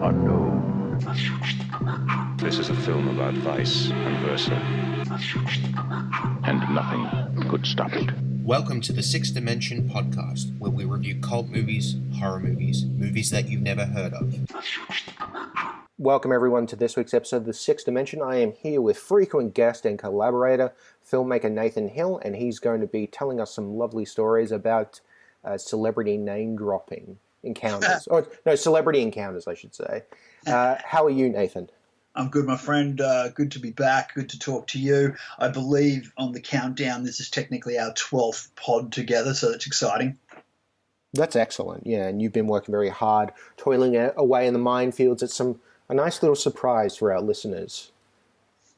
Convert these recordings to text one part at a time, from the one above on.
unknown. This is a film about vice and versa. And nothing could stop it. Welcome to the Sixth Dimension podcast, where we review cult movies, horror movies, movies that you've never heard of. Welcome everyone to this week's episode of The Sixth Dimension. I am here with frequent guest and collaborator, filmmaker Nathan Hill, and he's going to be telling us some lovely stories about celebrity name-dropping encounters. Celebrity encounters, I should say. How are you, Nathan? I'm good, my friend. Good to be back. Good to talk to you. I believe on the countdown, this is technically our 12th pod together, so that's exciting. That's excellent, yeah. And you've been working very hard, toiling away in the minefields. It's a nice little surprise for our listeners.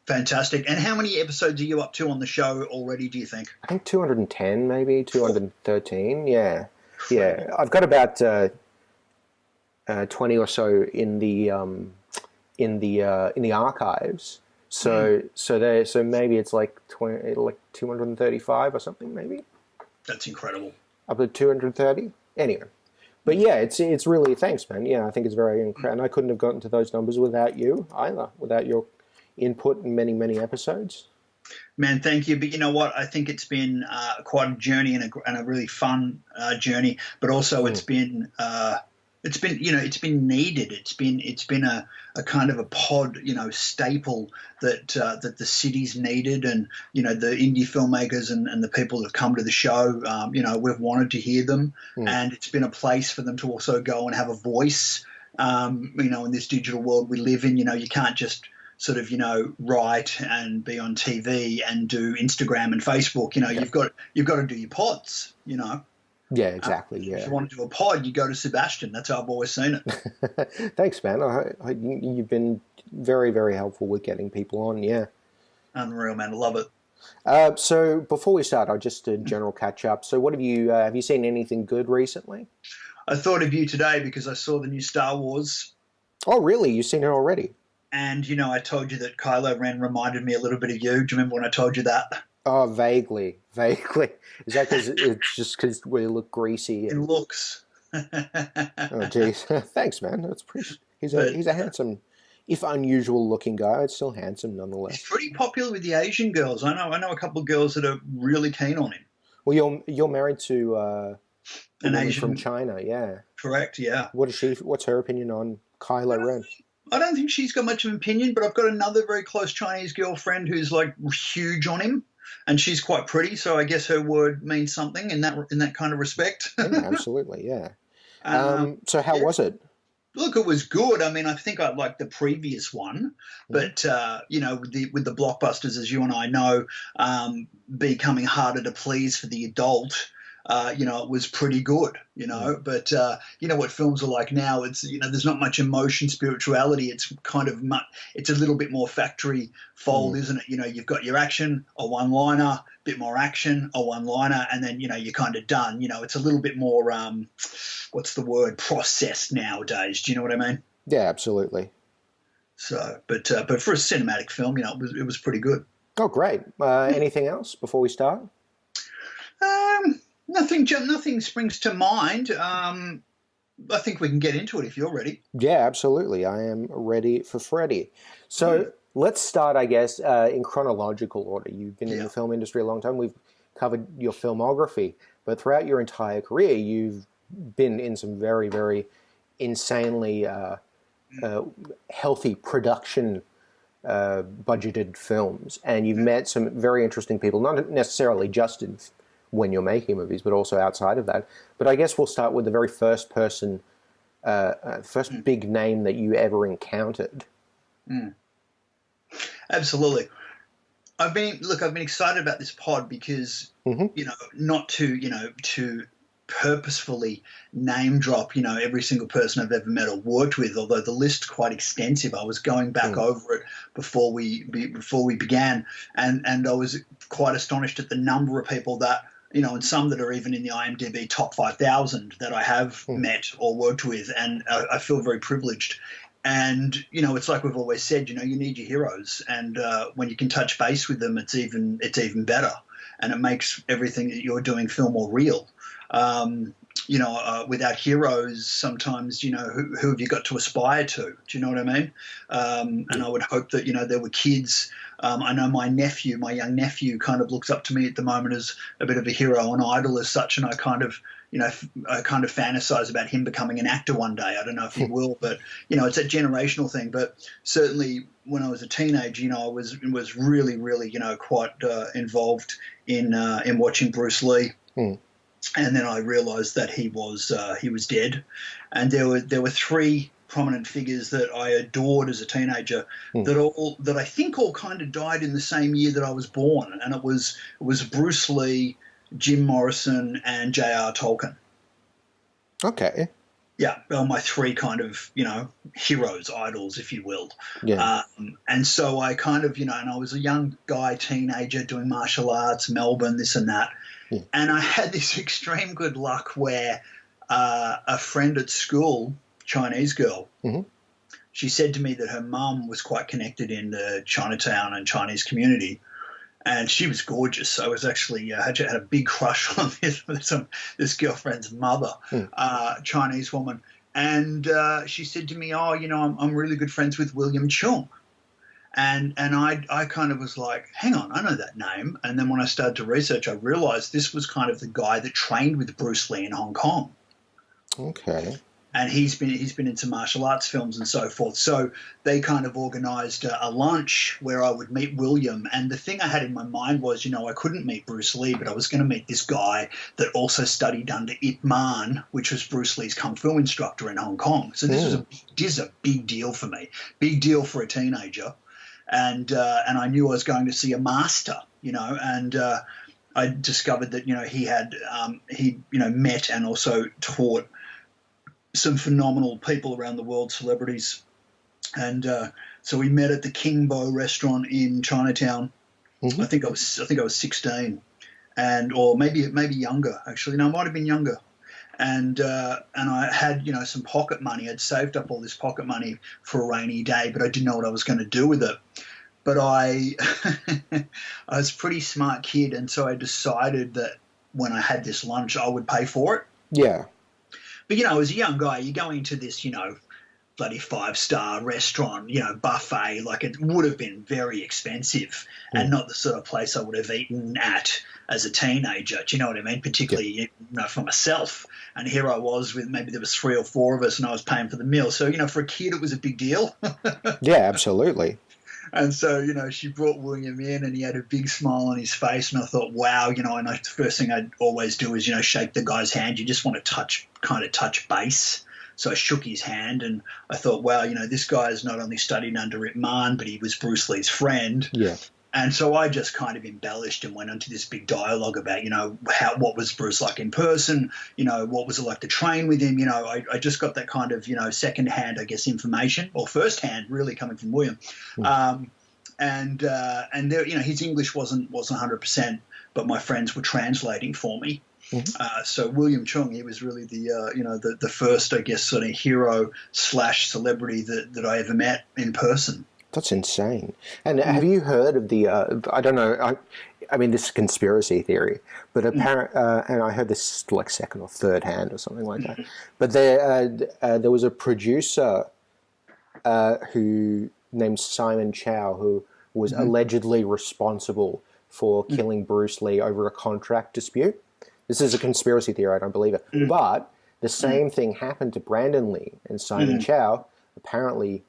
Fantastic. And how many episodes are you up to on the show already, do you think? I think 210, maybe 213. Yeah, yeah. I've got about 20 or so in the archives. So maybe it's like 235 or something, maybe. That's incredible. Up to 230. Anyway, but yeah, it's really, thanks, man. Yeah, I think it's very incredible. And I couldn't have gotten to those numbers without you either, without your input in many episodes. Man, thank you. But you know what? I think it's been quite a journey and a really fun journey. But also, it's been needed. It's been a kind of a pod, staple that the city's needed, and the indie filmmakers and the people that have come to the show, we've wanted to hear them, and it's been a place for them to also go and have a voice. In this digital world we live in, you can't just sort of write and be on TV and do Instagram and Facebook. You've got to do your pods. Yeah, exactly. Yeah. If you want to do a pod, you go to Sebastian. That's how I've always seen it. Thanks, man. You've been very, very helpful with getting people on. Yeah. Unreal, man. I love it. So before we start, I'll just a general catch up. So what have you seen anything good recently? I thought of you today because I saw the new Star Wars. Oh, really? You've seen it already? And, I told you that Kylo Ren reminded me a little bit of you. Do you remember when I told you that? Oh, vaguely. Is that because it's just because we look greasy? In looks. Oh, geez. Thanks, man. That's pretty. He's a handsome, if unusual looking guy. It's still handsome nonetheless. He's pretty popular with the Asian girls. I know a couple of girls that are really keen on him. Well, you're married to an Asian from China, yeah. Correct, yeah. What's her opinion on Kylo Ren? I don't think she's got much of an opinion, but I've got another very close Chinese girlfriend who's like huge on him. And she's quite pretty, so I guess her word means something in that kind of respect. Yeah, absolutely, yeah. So how was it? Look, it was good. I mean, I think I liked the previous one, but with the blockbusters, as you and I know, becoming harder to please for the adult. It was pretty good, but what films are like now, it's, there's not much emotion, spirituality. It's kind of it's a little bit more factory fold, isn't it? You've got your action, a one-liner, bit more action, a one-liner, and then, you're kind of done. It's a little bit more, processed nowadays. Do you know what I mean? Yeah, absolutely. So, but for a cinematic film, it was pretty good. Oh, great. Anything else before we start? Nothing springs to mind. I think we can get into it if you're ready. Yeah, absolutely. I am ready for Freddy. So let's start, I guess, in chronological order. You've been in the film industry a long time. We've covered your filmography, but throughout your entire career, you've been in some very, very insanely healthy production budgeted films, and you've met some very interesting people, not necessarily just when you're making movies, but also outside of that. But I guess we'll start with the very first big name that you ever encountered. Absolutely. I've been excited about this pod because, not to purposefully name drop, every single person I've ever met or worked with, although the list's quite extensive. I was going back over it before we began, and I was quite astonished at the number of people that, and some that are even in the IMDB top 5,000 that I have met or worked with, and I feel very privileged. And, it's like we've always said, you need your heroes, and when you can touch base with them, it's even better, and it makes everything that you're doing feel more real. without heroes, sometimes, who have you got to aspire to? Do you know what I mean? And I would hope that, there were kids. I know my young nephew kind of looks up to me at the moment as a bit of a hero and idol as such. And I kind of fantasize about him becoming an actor one day. I don't know if he will, but, it's a generational thing. But certainly when I was a teenager, I was really, really, quite involved in watching Bruce Lee. And then I realised that he was dead, and there were three prominent figures that I adored as a teenager that I think all kind of died in the same year that I was born, and it was Bruce Lee, Jim Morrison, and J.R. Tolkien. Okay. Yeah, well, my three kind of, heroes, idols, if you will. Yeah. And so I kind of, and I was a young guy, teenager, doing martial arts, Melbourne, this and that. Yeah. And I had this extreme good luck where a friend at school, Chinese girl, she said to me that her mum was quite connected in the Chinatown and Chinese community. And she was gorgeous. I was actually had a big crush on this girlfriend's mother, Chinese woman. And she said to me, "Oh, I'm really good friends with William Chung." And I kind of was like, hang on, I know that name. And then when I started to research, I realized this was kind of the guy that trained with Bruce Lee in Hong Kong. Okay. And he's been into martial arts films and so forth. So they kind of organized a lunch where I would meet William. And the thing I had in my mind was, I couldn't meet Bruce Lee, but I was going to meet this guy that also studied under Ip Man, which was Bruce Lee's kung fu instructor in Hong Kong. So this is a big deal for me, big deal for a teenager. And I knew I was going to see a master, and I discovered that, he had met and also taught some phenomenal people around the world, celebrities. And so we met at the King Bo restaurant in Chinatown. I think I was 16, or maybe younger, actually. No, I might have been younger. And I had, some pocket money. I'd saved up all this pocket money for a rainy day, but I didn't know what I was going to do with it. But I was a pretty smart kid, and so I decided that when I had this lunch, I would pay for it. Yeah. But, as a young guy, you're going to this, bloody 5-star restaurant, buffet, like it would have been very expensive and not the sort of place I would have eaten at as a teenager. Do you know what I mean? Particularly, for myself. And here I was with maybe there was 3 or 4 of us and I was paying for the meal. So, for a kid, it was a big deal. Yeah, absolutely. And so, she brought William in and he had a big smile on his face. And I thought, wow, and the first thing I'd always do is, shake the guy's hand. You just want to touch base. So I shook his hand and I thought, wow, this guy has not only studied under Ip Man, but he was Bruce Lee's friend. Yeah. And so I just kind of embellished and went into this big dialogue about, what was Bruce like in person? What was it like to train with him? I just got that kind of, second-hand, I guess, information, or first-hand, really, coming from William. And there, his English wasn't 100%, but my friends were translating for me. So William Chung, he was really the first, I guess, sort of hero / celebrity that I ever met in person. That's insane. And have you heard of the, I don't know, I mean, this is conspiracy theory, but and I heard this like second or third hand or something like that, but there was a producer who named Simon Chow who was allegedly responsible for killing Bruce Lee over a contract dispute. This is a conspiracy theory, I don't believe it. But the same thing happened to Brandon Lee, and Simon Chow apparently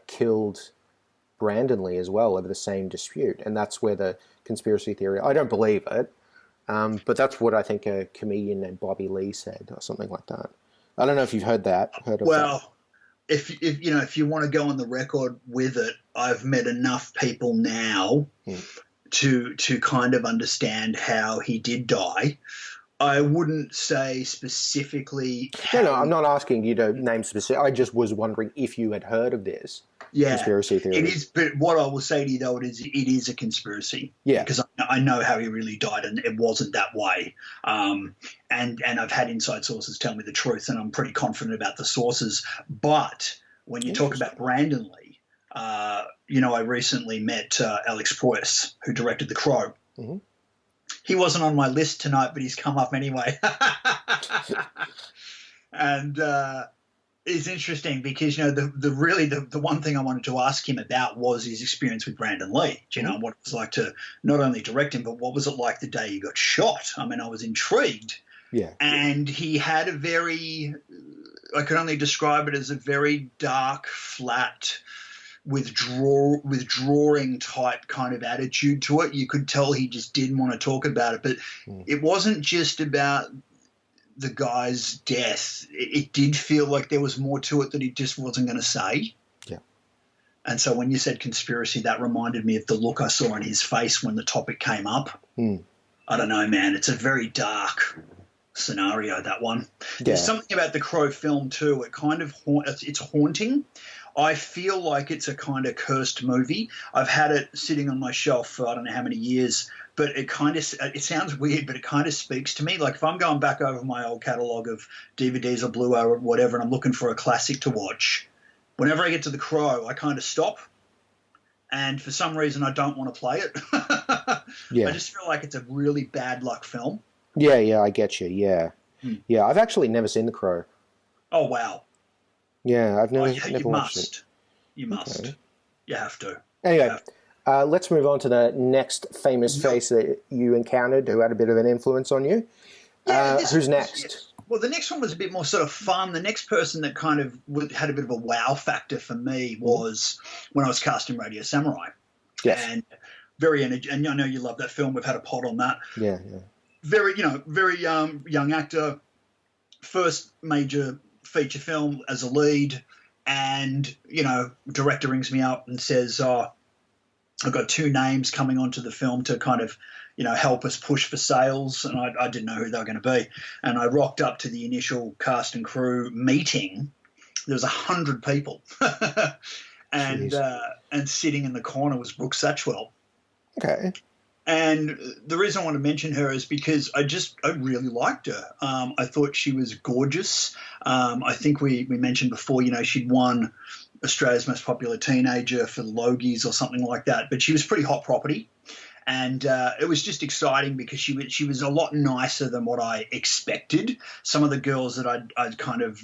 killed Brandon Lee as well over the same dispute. And that's where the conspiracy theory, I don't believe it, but that's what I think a comedian named Bobby Lee said or something like that. I don't know if you've heard of that. If you want to go on the record with it, I've met enough people now to kind of understand how he did die. I wouldn't say specifically. No, I'm not asking you to name specific. I just was wondering if you had heard of this conspiracy theory. It is, but what I will say to you though, it is a conspiracy. Yeah, because I know how he really died, and it wasn't that way. And I've had inside sources tell me the truth, and I'm pretty confident about the sources. But when you talk about Brandon Lee, I recently met Alex Proyas, who directed The Crow. He wasn't on my list tonight, but he's come up anyway. And it's interesting because, the one thing I wanted to ask him about was his experience with Brandon Lee. Do you know what it was like to not only direct him, but what was it like the day he got shot? I mean, I was intrigued. Yeah. And he had I could only describe it as a very dark, flat, withdrawing type kind of attitude to it. You could tell he just didn't want to talk about it. But it wasn't just about the guy's death. It did feel like there was more to it that he just wasn't going to say. Yeah. And so when you said conspiracy, that reminded me of the look I saw on his face when the topic came up. I don't know, man. It's a very dark scenario, that one. Yeah. There's something about the Crow film too. It kind of it's haunting. I feel like it's a kind of cursed movie. I've had it sitting on my shelf for I don't know how many years, but it sounds weird, but it kind of speaks to me. Like if I'm going back over my old catalogue of DVDs or Blu-ray or whatever, and I'm looking for a classic to watch, whenever I get to The Crow, I kind of stop. And for some reason, I don't want to play it. Yeah. I just feel like it's a really bad luck film. Yeah, I get you. Yeah. Yeah, I've actually never seen The Crow. Oh, wow. Yeah, I've never you watched must. it. You must. Okay. You have to. Anyway, let's move on to the next famous face that you encountered who had a bit of an influence on you. Who's next? Yes. Well, the next one was a bit more sort of fun. The next person that kind of had a bit of a wow factor for me was when I was casting Radio Samurai. Yes. And and I know you love that film. We've had a pod on that. Yeah. Very young actor, first major feature film as a lead, and director rings me up and says, I've got 2 names coming onto the film to kind of help us push for sales, and I didn't know who they were going to be. And I rocked up to the initial cast and crew meeting. There was 100 people, and sitting in the corner was Brooke Satchwell. Okay. And the reason I want to mention her is because I really liked her. I thought she was gorgeous. I think we mentioned before, she'd won Australia's Most Popular Teenager for the Logies or something like that. But she was pretty hot property. And it was just exciting because she was a lot nicer than what I expected. Some of the girls that I'd kind of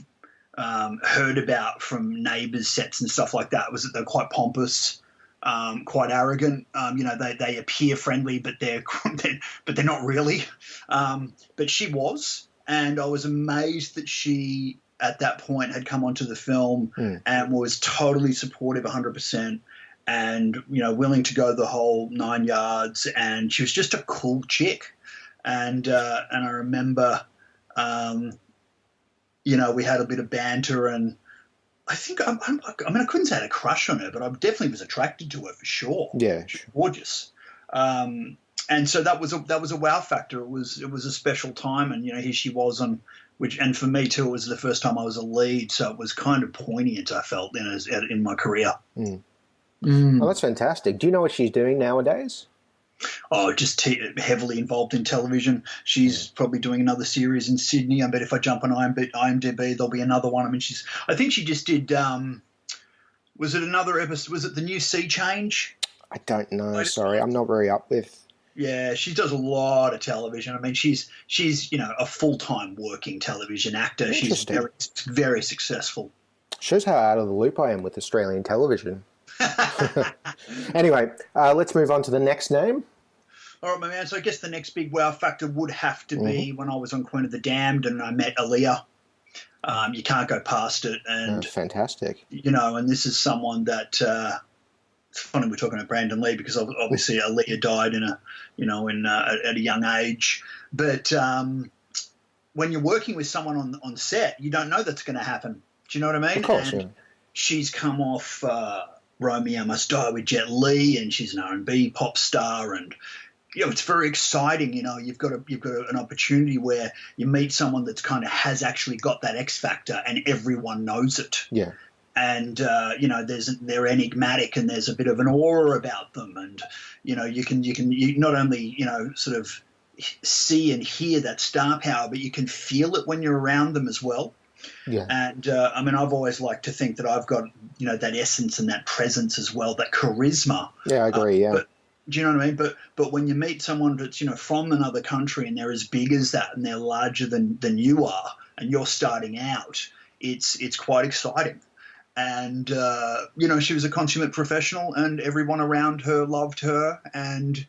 heard about from Neighbours sets and stuff like that was that they're quite pompous. Quite arrogant. They appear friendly, but they're not really. But she was, and I was amazed that she at that point had come onto the film and was totally supportive, 100%, and willing to go the whole 9 yards. And she was just a cool chick. And I remember, we had a bit of banter and. I think I couldn't say I had a crush on her, but I definitely was attracted to her for sure. Yeah, she was gorgeous. And so that was a wow factor. It was a special time, and here she was and for me too, it was the first time I was a lead, so it was kind of poignant. I felt in my career. Oh, that's fantastic. Do you know what she's doing nowadays? Oh, just heavily involved in television. She's probably doing another series in Sydney. I bet if I jump on IMDB, there'll be another one. I mean, I think she just did. Was it another episode? Was it the new Sea Change? I don't know. Sorry, I'm not very up with. Yeah, she does a lot of television. I mean, she's a full-time working television actor. She's very, very successful. Shows how out of the loop I am with Australian television. Anyway, let's move on to the next name. All right, my man. So I guess the next big wow factor would have to be when I was on Queen of the Damned and I met Aaliyah. You can't go past it. And fantastic. And this is someone that it's funny we're talking about Brandon Lee because obviously Aaliyah died at a young age. But when you're working with someone on set, you don't know that's going to happen. Do you know what I mean? Of course, and she's come off Romeo Must Die with Jet Li, and she's an R&B pop star, and it's very exciting. You've got an opportunity where you meet someone that's kind of has actually got that X factor, and everyone knows it. Yeah. And they're enigmatic, and there's a bit of an aura about them, and you not only sort of see and hear that star power, but you can feel it when you're around them as well. Yeah. And I've always liked to think that I've got that essence and that presence as well, that charisma. Yeah, I agree. Yeah. Do you know what I mean? But when you meet someone that's, from another country and they're as big as that and they're larger than you are and you're starting out, it's quite exciting. And, she was a consummate professional and everyone around her loved her, and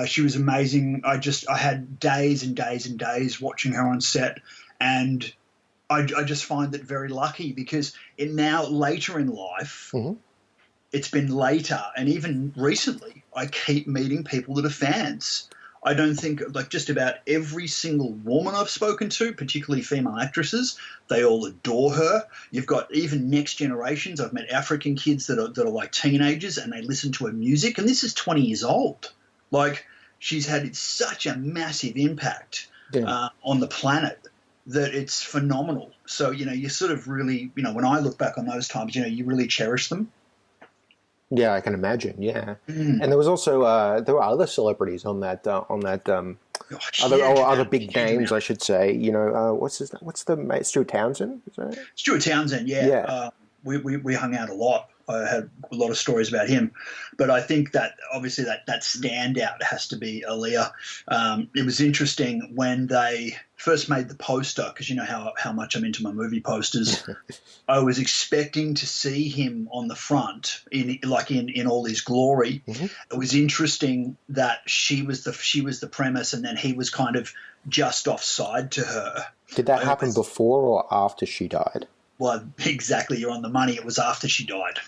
she was amazing. I had days and days and days watching her on set, and I just find that very lucky because now later in life, it's been later, and even recently, I keep meeting people that are fans. I don't think, just about every single woman I've spoken to, particularly female actresses, they all adore her. You've got even next generations. I've met African kids that are like teenagers, and they listen to her music, and this is 20 years old. She's had such a massive impact on the planet that it's phenomenal. So, you sort of really, when I look back on those times, you really cherish them. Yeah, I can imagine. Yeah, and there was also there were other celebrities on that other big names, I should say. What's the mate? Stuart Townsend? Is that it? Stuart Townsend. Yeah. We hung out a lot. I had a lot of stories about him, but I think that obviously that standout has to be Aaliyah. It was interesting when they first made the poster, because you know how much I'm into my movie posters. I was expecting to see him on the front in all his glory. Mm-hmm. It was interesting that she was the premise, and then he was kind of just offside to her. Did that happen before or after she died? Well, exactly. You're on the money. It was after she died.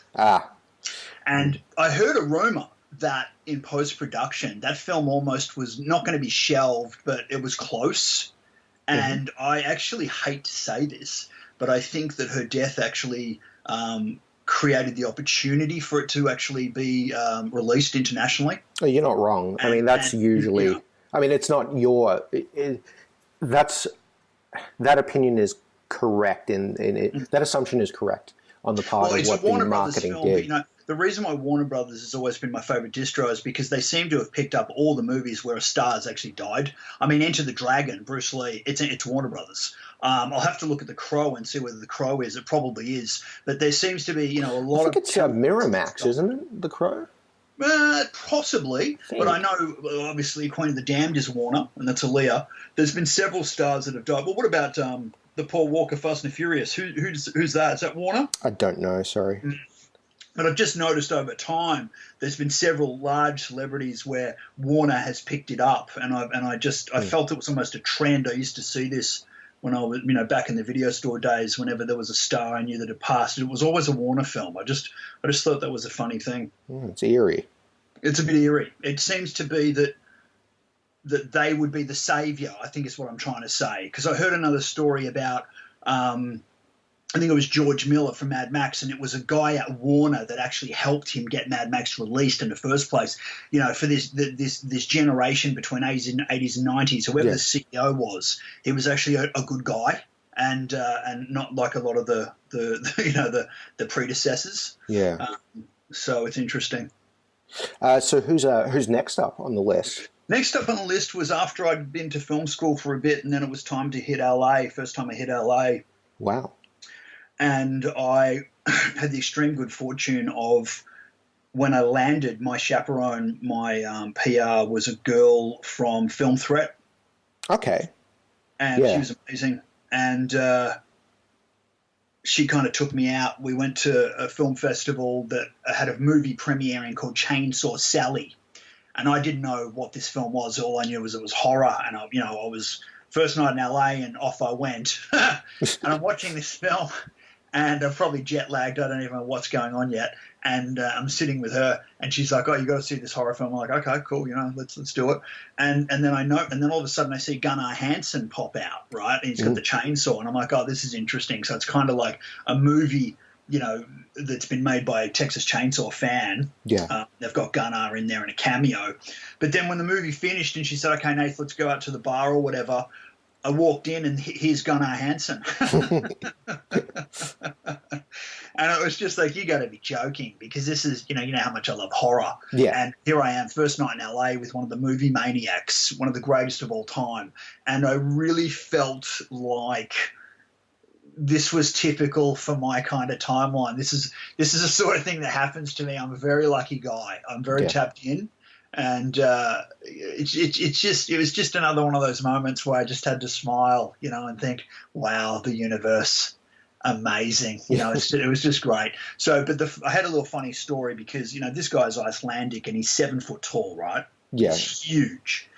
And I heard a rumor that in post-production, that film almost was not going to be shelved, but it was close. And I actually hate to say this, but I think that her death actually created the opportunity for it to actually be released internationally. Oh, you're not wrong. I mean, that's usually I mean, it's not your that opinion is correct in that assumption is correct on the part of what the marketing did. The reason why Warner Brothers has always been my favorite distro is because they seem to have picked up all the movies where a star's actually died. I mean, Enter the Dragon, Bruce Lee, it's Warner Brothers. I'll have to look at The Crow and see whether The Crow is. It probably is, but there seems to be a lot of. I think it's Miramax, isn't it? The Crow. Possibly, but I know obviously Queen of the Damned is Warner, and that's Aaliyah. There's been several stars that have died. Well, what about the Paul Walker Fast and Furious? Who's that? Is that Warner? I don't know. Sorry. But I've just noticed over time there's been several large celebrities where Warner has picked it up, and I felt it was almost a trend. I used to see this when I was back in the video store days. Whenever there was a star I knew that had passed, it was always a Warner film. I just thought that was a funny thing. It's eerie. It's a bit eerie. It seems to be that they would be the savior, I think is what I'm trying to say. Because I heard another story about, I think it was George Miller from Mad Max, and it was a guy at Warner that actually helped him get Mad Max released in the first place. For this generation between 80s and 90s, whoever the CEO was, he was actually a good guy, and not like a lot of the predecessors. Yeah. So it's interesting. So who's next up on the list? Next up on the list was after I'd been to film school for a bit, and then it was time to hit LA. First time I hit LA. Wow. And I had the extreme good fortune of, when I landed, my chaperone, my PR, was a girl from Film Threat. Okay. And she was amazing. And she kind of took me out. We went to a film festival that had a movie premiering called Chainsaw Sally. And I didn't know what this film was. All I knew was it was horror. And, I was first night in LA and off I went. And I'm watching this film. And I'm probably jet lagged. I don't even know what's going on yet. And I'm sitting with her, and she's like, "Oh, you got to see this horror film." I'm like, "Okay, cool. Let's do it." And then and then all of a sudden I see Gunnar Hansen pop out, right? And he's got the chainsaw, and I'm like, "Oh, this is interesting." So it's kind of like a movie, that's been made by a Texas Chainsaw fan. Yeah. They've got Gunnar in there in a cameo. But then when the movie finished, and she said, "Okay, Nath, let's go out to the bar or whatever," I walked in, and here's Gunnar Hansen. And it was just like, you got to be joking, because this is, you know how much I love horror. Yeah. And here I am, first night in LA with one of the movie maniacs, one of the greatest of all time. And I really felt like this was typical for my kind of timeline. This is the sort of thing that happens to me. I'm a very lucky guy. I'm very tapped in. And it was just another one of those moments where I just had to smile, and think, wow, the universe, amazing. It was just great. So, but I had a little funny story because, this guy's Icelandic and he's 7 foot tall, right? Yeah. He's huge.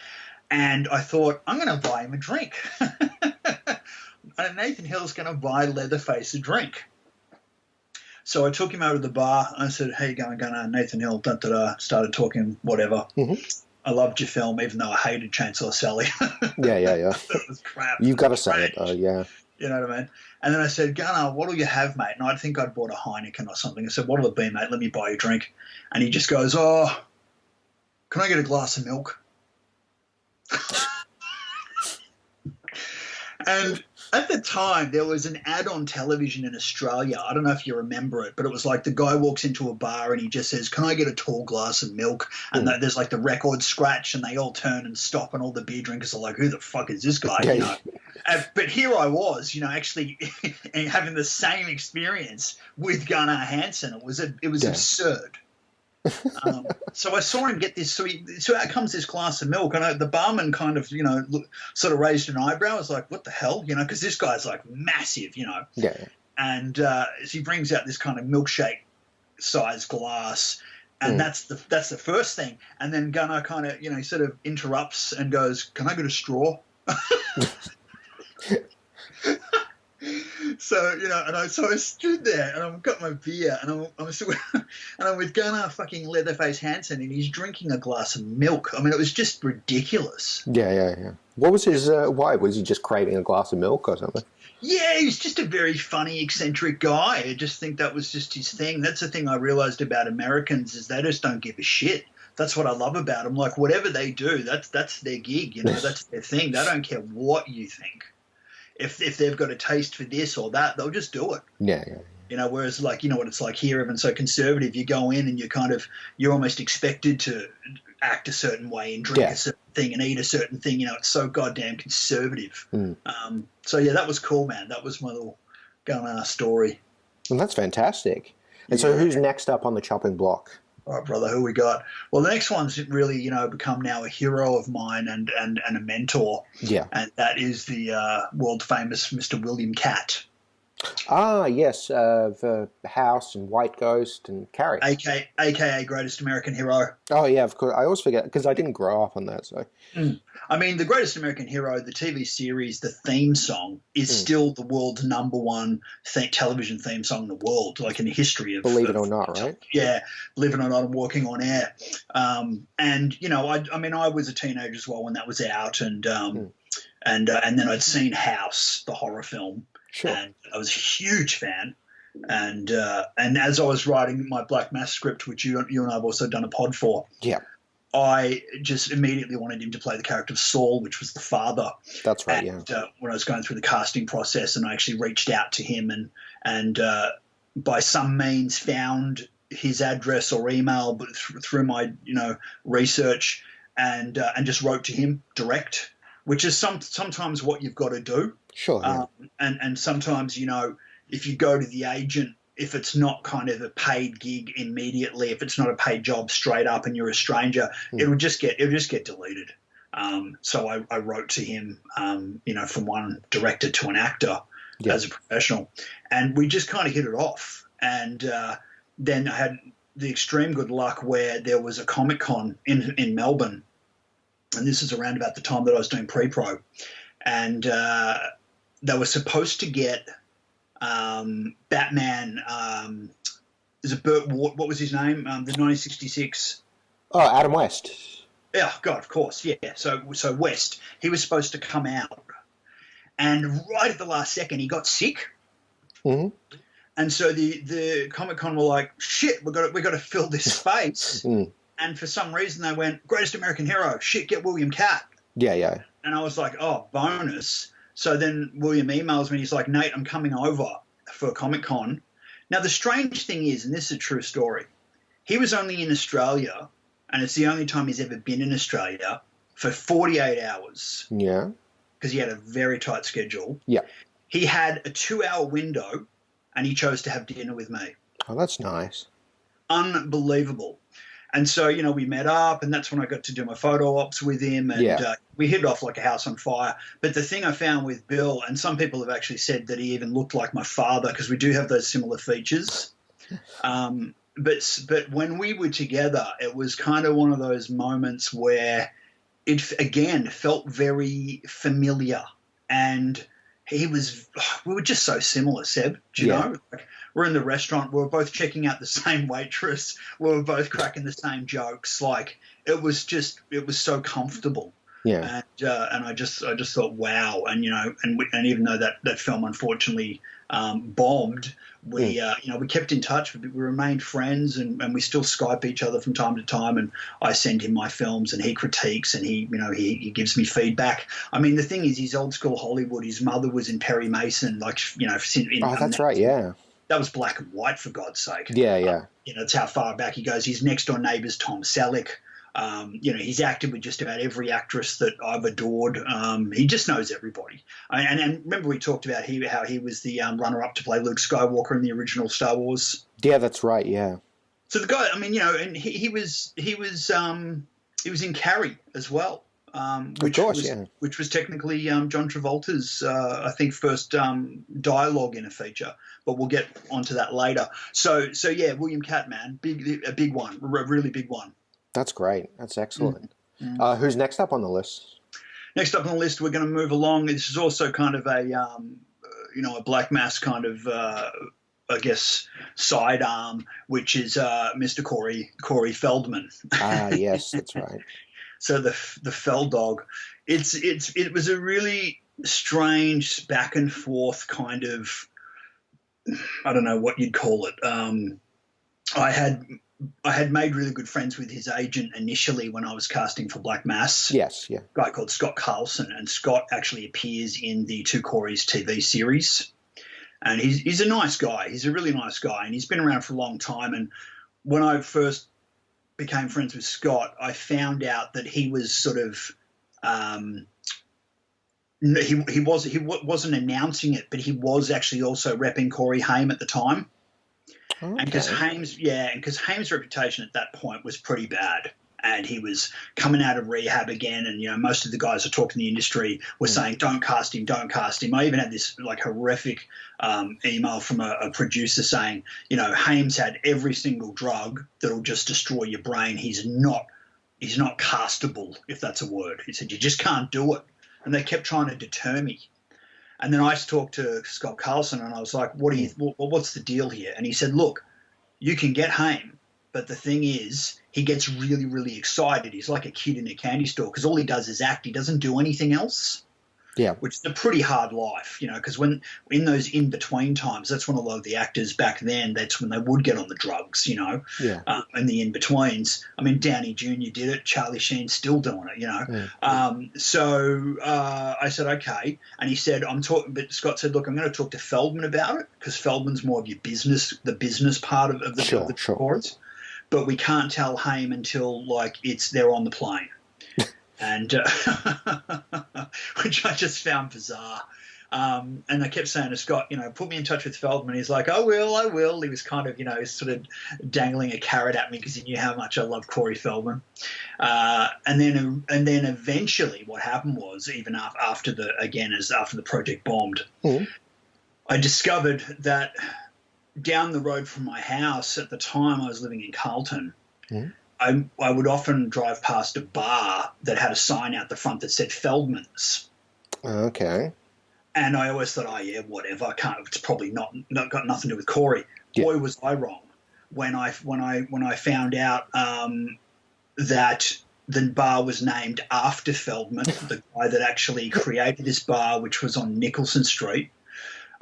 And I thought, I'm going to buy him a drink. And Nathan Hill's going to buy Leatherface a drink. So I took him over to the bar. And I said, "How you going, Gunnar?" Nathan Hill, da-da-da. Started talking, whatever. Mm-hmm. I loved your film, even though I hated Chainsaw Sally. Yeah. It was crap. You've got to say it, though, yeah. You know what I mean? And then I said, "Gunnar, what'll you have, mate?" And I think I'd bought a Heineken or something. I said, "What'll it be, mate? Let me buy you a drink." And he just goes, "Oh, can I get a glass of milk?" And at the time, there was an ad on television in Australia. I don't know if you remember it, but it was like the guy walks into a bar and he just says, "Can I get a tall glass of milk?" And there's like the record scratch and they all turn and stop and all the beer drinkers are like, "Who the fuck is this guy?" But here I was, actually having the same experience with Gunnar Hansen. It was absurd. So I saw him get this. So out comes this glass of milk, and the barman kind of, sort of raised an eyebrow. I was like, "What the hell?" Because this guy's like massive, Yeah. And so he brings out this kind of milkshake size glass, and that's the first thing. And then Gunnar kind of, he sort of interrupts and goes, "Can I get a straw?" So, so I stood there and I've got my beer and I'm with Gunnar fucking Leatherface Hansen and he's drinking a glass of milk. I mean, it was just ridiculous. Yeah. What was his, why? Was he just craving a glass of milk or something? Yeah, he was just a very funny, eccentric guy. I just think that was just his thing. That's the thing I realized about Americans is they just don't give a shit. That's what I love about them. Like, whatever they do, that's their gig, that's their thing. They don't care what you think. If they've got a taste for this or that, they'll just do it. Yeah. Whereas what it's like here, everyone's so conservative. You go in and you're almost expected to act a certain way and drink a certain thing and eat a certain thing. It's so goddamn conservative. So yeah, that was cool, man. That was my little Gunnar story. Well, that's fantastic. And so who's next up on the chopping block? All right, brother, who we got? Well, the next one's really, become now a hero of mine and a mentor. Yeah. And that is the world-famous Mr. William Catt. Ah, yes, the House and White Ghost and Carrie. AKA Greatest American Hero. Oh, yeah, of course. I always forget because I didn't grow up on that. So. I mean, the Greatest American Hero, the TV series, the theme song is still the world's number one television theme song in the world, like in the history of. Believe it or not, right? Yeah, believe it or not, I'm walking on air. And I was a teenager as well when that was out, and then I'd seen House, the horror film. Sure. And I was a huge fan. And as I was writing my Black Mass script, which you and I have also done a pod for, I just immediately wanted him to play the character of Saul, which was the father. That's right, when I was going through the casting process, and I actually reached out to him and by some means found his address or email, but through my research, and just wrote to him direct, which is sometimes what you've got to do. Sure. Yeah. And sometimes, if you go to the agent, if it's not kind of a paid gig immediately, if it's not a paid job straight up and you're a stranger, it'll just get deleted. So I wrote to him, from one director to an actor as a professional, and we just kind of hit it off. And then I had the extreme good luck where there was a Comic-Con in Melbourne, and this is around about the time that I was doing pre-pro, and they were supposed to get Batman. Is it Burt Ward? What was his name? The 1966. Oh, Adam West. Yeah, God, of course, yeah. So West, he was supposed to come out, and right at the last second, he got sick. Mm-hmm. And so the Comic-Con were like, "Shit, we got to fill this space." And for some reason, they went, "Greatest American Hero, shit, get William Catt." Yeah. And I was like, "Oh, bonus." So then William emails me. He's like, "Nate, I'm coming over for Comic-Con." Now, the strange thing is, and this is a true story, he was only in Australia, and it's the only time he's ever been in Australia, for 48 hours. Yeah. Because he had a very tight schedule. Yeah. He had a 2-hour window, and he chose to have dinner with me. Oh, that's nice. Unbelievable. And so, we met up, and that's when I got to do my photo ops with him, and we hit it off like a house on fire. But the thing I found with Bill, and some people have actually said that he even looked like my father, because we do have those similar features. But when we were together, it was kind of one of those moments where it, again, felt very familiar. And we were just so similar, Seb, do you know? Like, we're in the restaurant, we were both checking out the same waitress, we were both cracking the same jokes. Like, it was so comfortable. Yeah. And I just thought, wow. And, and even though that film unfortunately bombed, we kept in touch. We remained friends, and we still Skype each other from time to time. And I send him my films, and he critiques, and he gives me feedback. I mean, the thing is, he's old school Hollywood. His mother was in Perry Mason, that's right, yeah. That was black and white, for God's sake. Yeah. That's how far back he goes. His next door neighbour's Tom Selleck. He's acted with just about every actress that I've adored. He just knows everybody. And remember we talked about how he was the runner-up to play Luke Skywalker in the original Star Wars. Yeah, that's right. Yeah. So the guy, and he was in Carrie as well. Which was technically John Travolta's, I think, first dialogue in a feature. But we'll get onto that later. So yeah, William Katt, man, a big one, a really big one. That's great. That's excellent. Who's next up on the list? Next up on the list, we're going to move along. This is also kind of a Black Mass kind of, I guess, sidearm, which is Mr. Corey Feldman. Yes, that's right. So the Feld Dog, it was a really strange back and forth kind of, I don't know what you'd call it. I had made really good friends with his agent initially when I was casting for Black Mass. Yes, yeah. A guy called Scott Carlson, and Scott actually appears in the Two Corys TV series. And he's a nice guy. He's a really nice guy, and he's been around for a long time. And when I first became friends with Scott, I found out that he was sort of he wasn't announcing it, but he was actually also repping Corey Haim at the time. Okay. And because Haim's reputation at that point was pretty bad, and he was coming out of rehab again, and most of the guys that talked in the industry were saying, don't cast him. I even had this like horrific email from a producer saying, Haim's had every single drug that'll just destroy your brain. He's not castable, if that's a word. He said, you just can't do it. And they kept trying to deter me. And then I talked to Scott Carlson, and I was like, what's the deal here? And he said, look, you can get Haim, but the thing is, he gets really, really excited. He's like a kid in a candy store because all he does is act. He doesn't do anything else. Yeah, which is a pretty hard life, because when in those in-between times, that's when a lot of the actors back then, that's when they would get on the drugs, in the in-betweens. I mean, Downey Jr. did it. Charlie Sheen's still doing it, So I said, okay. And he said, but Scott said, look, I'm going to talk to Feldman about it because Feldman's more of your business, the business part of the chorus. But we can't tell Haim until, they're on the plane. And which I just found bizarre. And I kept saying to Scott, put me in touch with Feldman. He's like, I will. He was kind of, sort of dangling a carrot at me because he knew how much I love Corey Feldman. And then eventually what happened was, even after the project bombed, I discovered that down the road from my house, at the time I was living in Carlton, I would often drive past a bar that had a sign out the front that said Feldman's. Okay. And I always thought, whatever. It's probably not got nothing to do with Corey. Yeah. Boy, was I wrong when I found out that the bar was named after Feldman, the guy that actually created this bar, which was on Nicholson Street.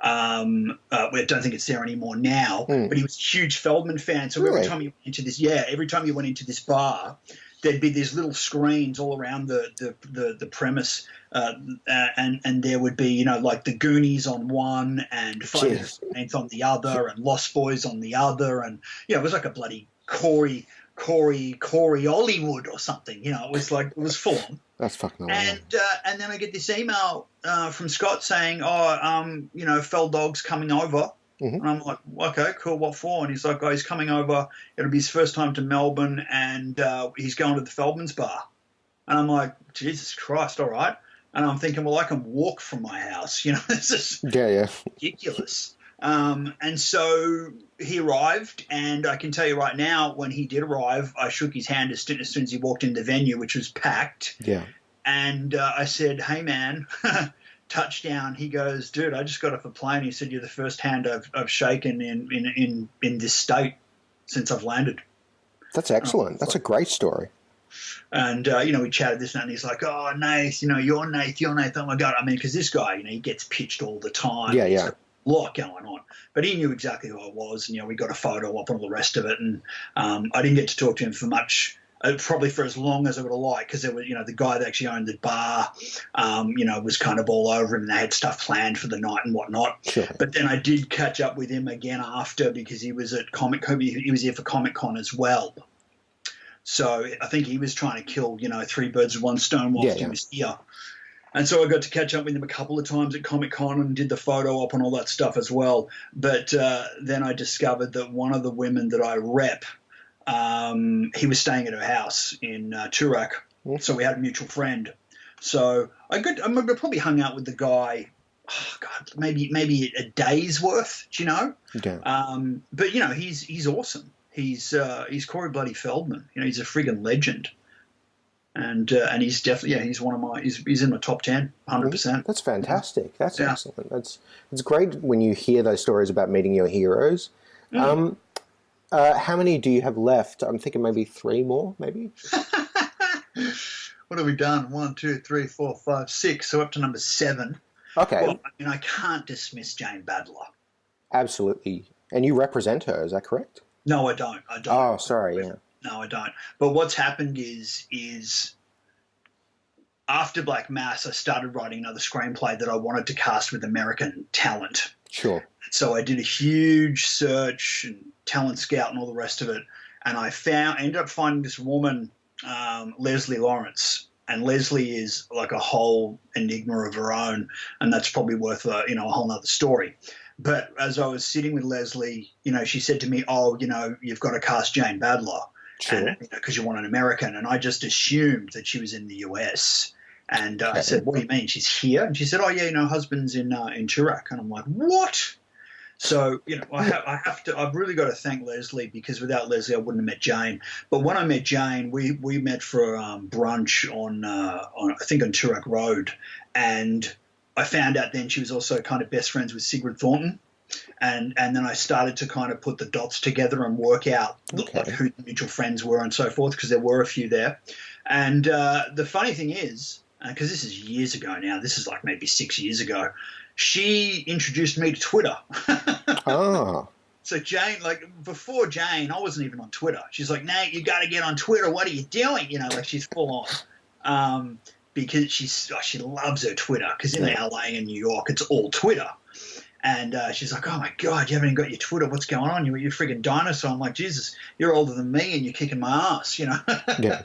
I don't think it's there anymore now, but he was a huge Feldman fan. So every time you went into this bar, there'd be these little screens all around the premise, and there would be like the Goonies on one and Friday the 13th on the other, and Lost Boys on the other, and it was like a bloody Corey Hollywood or something. It was full on. That's fucking awesome. And then I get this email from Scott saying, Feld Dog's coming over And I'm like, okay, cool, what for? And he's like, oh, he's coming over. It'll be his first time to Melbourne, and he's going to the Feldman's bar. And I'm like, Jesus Christ, all right. And I'm thinking, well, I can walk from my house. You know, this is ridiculous. And so he arrived, and I can tell you right now, when he did arrive, I shook his hand as soon as he walked into the venue, which was packed. Yeah. And I said, hey, man, touchdown. He goes, dude, I just got off a plane. He said, you're the first hand I've shaken in this state since I've landed. That's excellent. That's a great story. And, we chatted this and that, and he's like, oh, Nath, you're Nath. Oh, my God. I mean, because this guy, he gets pitched all the time. Yeah, He's got a lot going on. But he knew exactly who I was, and, we got a photo up and all the rest of it. And I didn't get to talk to him for much, probably for as long as I would have liked, because there was, the guy that actually owned the bar, was kind of all over him, and they had stuff planned for the night and whatnot. Sure. But then I did catch up with him again after, because he was at he was here for Comic-Con as well. So I think he was trying to kill, 3 birds with one stone whilst he was here. And so I got to catch up with him a couple of times at Comic-Con and did the photo op and all that stuff as well. But then I discovered that one of the women that I rep, he was staying at her house in Toorak. So we had a mutual friend. So I probably hung out with the guy, maybe a day's worth, Yeah. But, he's awesome. He's Corey Bloody Feldman. He's a friggin' legend, and he's definitely he's one of my he's in my top 10, 100%. That's fantastic. That's excellent. It's great when you hear those stories about meeting your heroes. How many do you have left? I'm thinking maybe 3 more, maybe. What have we done? 1, 2, 3, 4, 5, 6. So up to number 7. Okay. Well, I can't dismiss Jane Badler. Absolutely, and you represent her. Is that correct? No, I don't. Oh, sorry, yeah. No, I don't. But what's happened is after Black Mass, I started writing another screenplay that I wanted to cast with American talent. Sure. So I did a huge search and talent scout and all the rest of it, and I ended up finding this woman, Leslie Lawrence. And Leslie is like a whole enigma of her own, and that's probably worth a whole nother story. But as I was sitting with Leslie, she said to me, oh, you've got to cast Jane Badler, sure, because you want an American. And I just assumed that she was in the US. And I said, what do you mean? She's here? And she said, oh, yeah, husband's in Toorak. And I'm like, what? So, I've really got to thank Leslie, because without Leslie, I wouldn't have met Jane. But when I met Jane, we met for brunch on I think on Toorak Road. And I found out then she was also kind of best friends with Sigrid Thornton. And then I started to kind of put the dots together and work out like who the mutual friends were and so forth, because there were a few there. And the funny thing is, because this is years ago now, this is like maybe 6 years ago, she introduced me to Twitter. Oh. So Jane, before Jane, I wasn't even on Twitter. She's like, Nate, you got to get on Twitter. What are you doing? She's full on. Because she loves her Twitter, because in LA and New York, it's all Twitter. And she's like, oh, my God, you haven't even got your Twitter. What's going on? You're a friggin' dinosaur. I'm like, Jesus, you're older than me and you're kicking my ass, Yeah.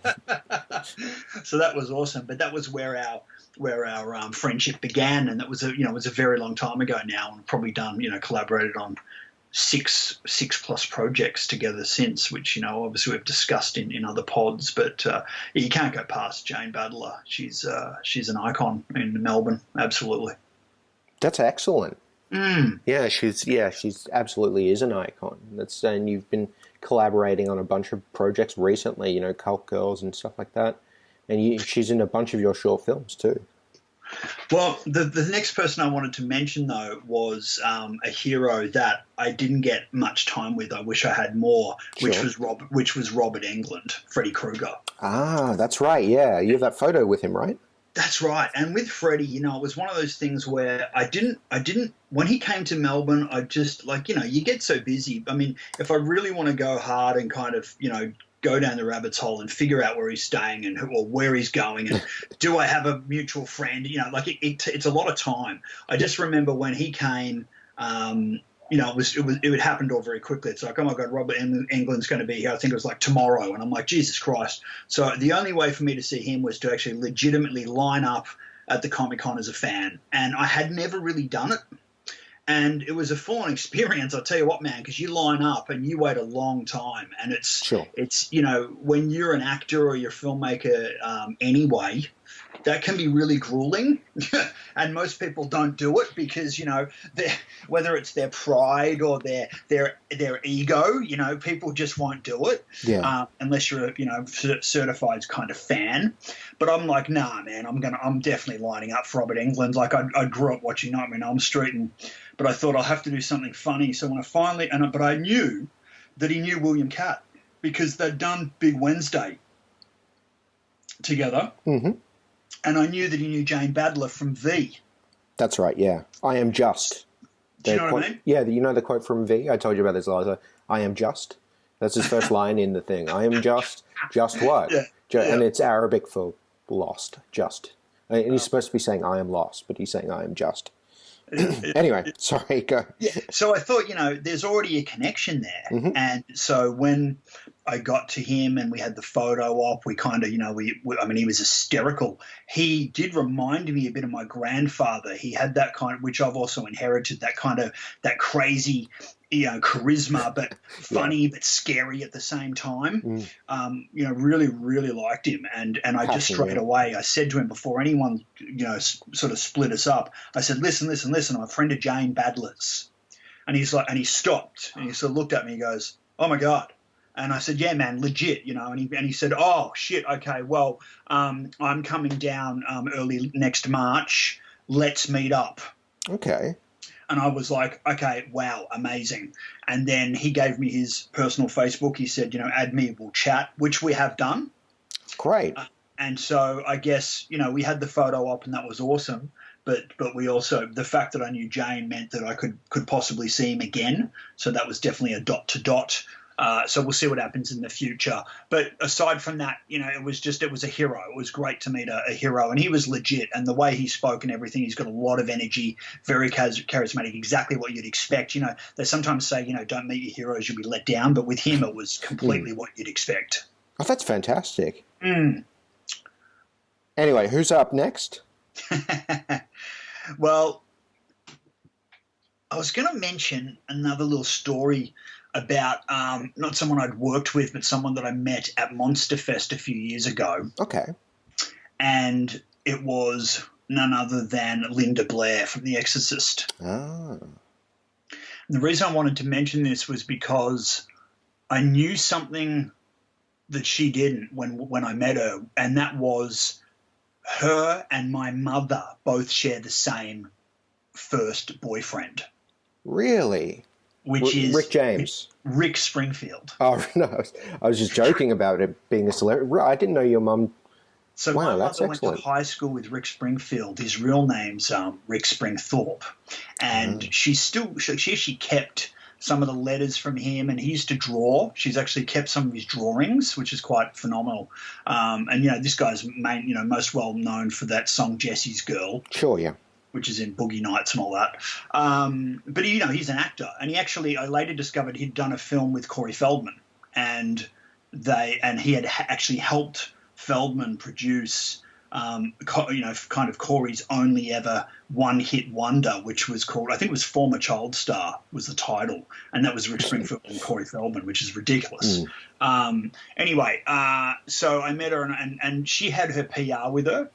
So that was awesome. But that was where our friendship began, and that was it was a very long time ago now, and probably done, collaborated on six plus projects together since, which obviously we've discussed in other pods. But you can't go past Jane Badler. She's an icon in Melbourne. Absolutely. That's excellent. Yeah, she's absolutely is an icon. And you've been collaborating on a bunch of projects recently, Cult Girls and stuff like that. And she's in a bunch of your short films too. Well, the next person I wanted to mention, though, was a hero that I didn't get much time with. I wish I had more, sure. which was Robert Englund, Freddy Krueger. Ah, that's right. Yeah, you have that photo with him, right? That's right. And with Freddy, it was one of those things where I didn't, when he came to Melbourne, I just you get so busy. I mean, if I really want to go hard and kind of, go down the rabbit's hole and figure out where he's staying or where he's going, and do I have a mutual friend? It's a lot of time. I just remember when he came, it happened all very quickly. It's like, oh my God, Robert Englund's going to be here. I think it was like tomorrow, and I'm like, Jesus Christ. So the only way for me to see him was to actually legitimately line up at the Comic-Con as a fan, and I had never really done it. And it was a full-on experience, I'll tell you what, man, because you line up and you wait a long time. And it's you know, when you're an actor or you're a filmmaker anyway, that can be really grueling. And most people don't do it because, you know, whether it's their pride or their ego, you know, people just won't do it unless you're a, you know, certified kind of fan. But I'm like, nah, man, I'm definitely lining up for Robert Englund. Like I grew up watching Nightmare on Elm Street, but I thought I'll have to do something funny. So when I finally, but I knew that he knew William Catt because they'd done Big Wednesday together. Mm-hmm. And I knew that he knew Jane Badler from V. That's right, yeah. I am just. Do you know what I mean? Yeah, you know the quote from V? I told you about this, Liza. I am just. That's his first line in the thing. I am just. Just what? Yeah. And it's Arabic for lost, just. And he's supposed to be saying I am lost, but he's saying I am just. Anyway, sorry, go. Yeah, so I thought, you know, there's already a connection there. Mm-hmm. And so when I got to him and we had the photo op, we kind of, you know, I mean, he was hysterical. He did remind me a bit of my grandfather. He had that kind of, which I've also inherited, that kind of, that crazy, you know, charisma, but funny, but scary at the same time. You know, really, really liked him. And I just straight away, I said to him before anyone, you know, sort of split us up, I said, listen, I'm a friend of Jane Badler's. And he's like, and he stopped and he sort of looked at me, he goes, oh my God. And I said, yeah, man, legit, you know, and he said, oh shit. Okay. Well, I'm coming down, early next March. Let's meet up. Okay. And I was like, okay, wow, amazing. And then he gave me his personal Facebook. He said, you know, add me, we'll chat, which we have done. Great. And so I guess, you know, we had the photo op and that was awesome. But we also, the fact that I knew Jane meant that I could possibly see him again. So that was definitely a dot to dot. So we'll see what happens in the future. But aside from that, you know, it was a hero. It was great to meet a hero. And he was legit. And the way he spoke and everything, he's got a lot of energy, very charismatic, exactly what you'd expect. You know, they sometimes say, you know, don't meet your heroes, you'll be let down. But with him, it was completely what you'd expect. Oh, that's fantastic. Anyway, who's up next? Well, I was going to mention another little story about not someone I'd worked with, but someone that I met at Monster Fest a few years ago. Okay. And it was none other than Linda Blair from The Exorcist. Ah. And the reason I wanted to mention this was because I knew something that she didn't when I met her, and that was her and my mother both share the same first boyfriend. Really? Which is Rick James. Rick Springfield. Oh, no. I was just joking about it being a celebrity. I didn't know your mum. So wow, my that's mother excellent. went to high school with Rick Springfield. His real name's Rick Springthorpe. And she actually kept some of the letters from him, and he used to draw. She's actually kept some of his drawings, which is quite phenomenal. And, you know, this guy's most well known for that song Jessie's Girl. Sure, yeah. Which is in Boogie Nights and all that. But, you know, he's an actor. And I later discovered he'd done a film with Corey Feldman. And he had actually helped Feldman produce, kind of Corey's only ever one-hit wonder, which was called, I think it was Former Child Star was the title. And that was Rick Springfield and Corey Feldman, which is ridiculous. Anyway, so I met her and she had her PR with her.